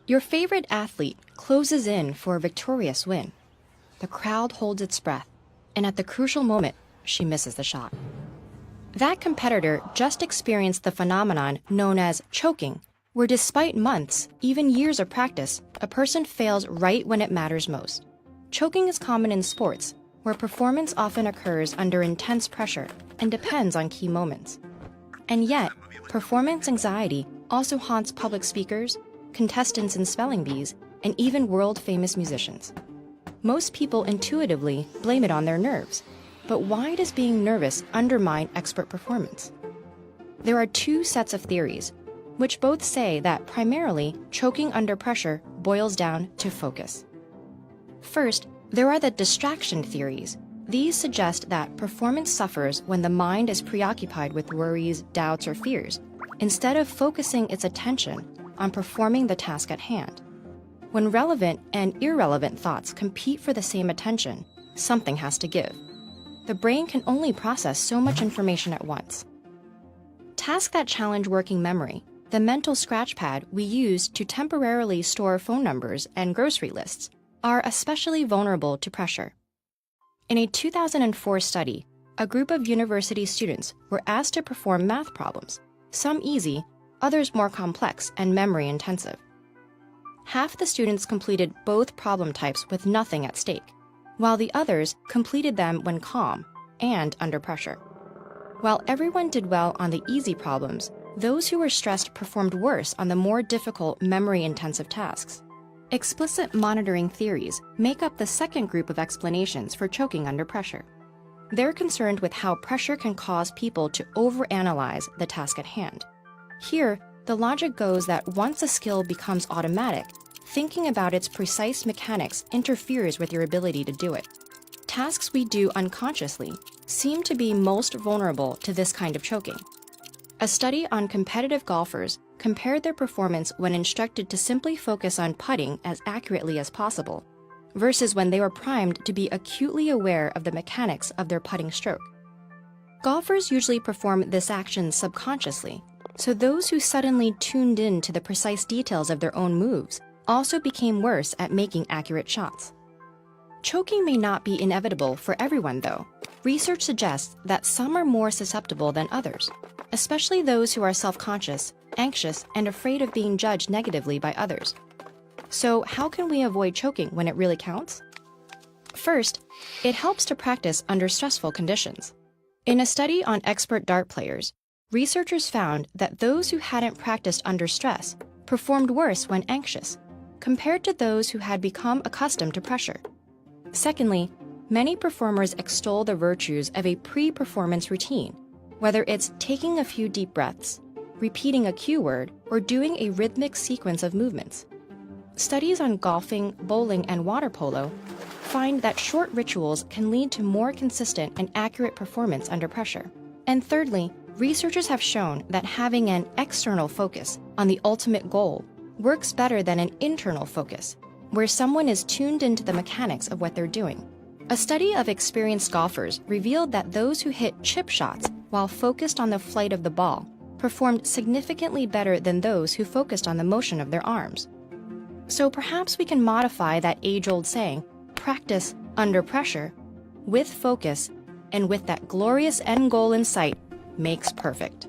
Your favorite athlete closes in for a victorious win. The crowd holds its breath, and at the crucial moment, she misses the shot. That competitor just experienced the phenomenon known as choking, where despite months, even years of practice, a person fails right when it matters most. Choking is common in sports, where performance often occurs under intense pressure and depends on key moments. And yet, performance anxiety also haunts public speakers, contestants in spelling bees, and even world-famous musicians. Most people intuitively blame it on their nerves, but why does being nervous undermine expert performance? There are two sets of theories, which both say that primarily choking under pressure boils down to focus. First, there are the distraction theories. These suggest that performance suffers when the mind is preoccupied with worries, doubts, or fears, instead of focusing its attention on performing the task at hand. When relevant and irrelevant thoughts compete for the same attention, something has to give. The brain can only process so much information at once. Tasks that challenge working memory, the mental scratch pad we use to temporarily store phone numbers and grocery lists, are especially vulnerable to pressure. In a 2004 study, a group of university students were asked to perform math problems, some easy, others more complex and memory-intensive. Half the students completed both problem types with nothing at stake, while the others completed them when calm and under pressure. While everyone did well on the easy problems, those who were stressed performed worse on the more difficult memory-intensive tasks. Explicit monitoring theories make up the second group of explanations for choking under pressure. They're concerned with how pressure can cause people to overanalyze the task at hand. Here, the logic goes that once a skill becomes automatic, thinking about its precise mechanics interferes with your ability to do it. Tasks we do unconsciously seem to be most vulnerable to this kind of choking. A study on competitive golfers compared their performance when instructed to simply focus on putting as accurately as possible, versus when they were primed to be acutely aware of the mechanics of their putting stroke. Golfers usually perform this action subconsciously, so those who suddenly tuned in to the precise details of their own moves also became worse at making accurate shots. Choking may not be inevitable for everyone, though. Research suggests that some are more susceptible than others, especially those who are self-conscious, anxious, and afraid of being judged negatively by others. So how can we avoid choking when it really counts? First, it helps to practice under stressful conditions. In a study on expert dart players, researchers found that those who hadn't practiced under stress performed worse when anxious, compared to those who had become accustomed to pressure. Secondly, many performers extol the virtues of a pre-performance routine, whether it's taking a few deep breaths, repeating a cue word, or doing a rhythmic sequence of movements. Studies on golfing, bowling, and water polo find that short rituals can lead to more consistent and accurate performance under pressure. And thirdly, researchers have shown that having an external focus on the ultimate goal works better than an internal focus, where someone is tuned into the mechanics of what they're doing. A study of experienced golfers revealed that those who hit chip shots while focused on the flight of the ball performed significantly better than those who focused on the motion of their arms. So perhaps we can modify that age-old saying, practice under pressure, with focus, and with that glorious end goal in sight, makes perfect.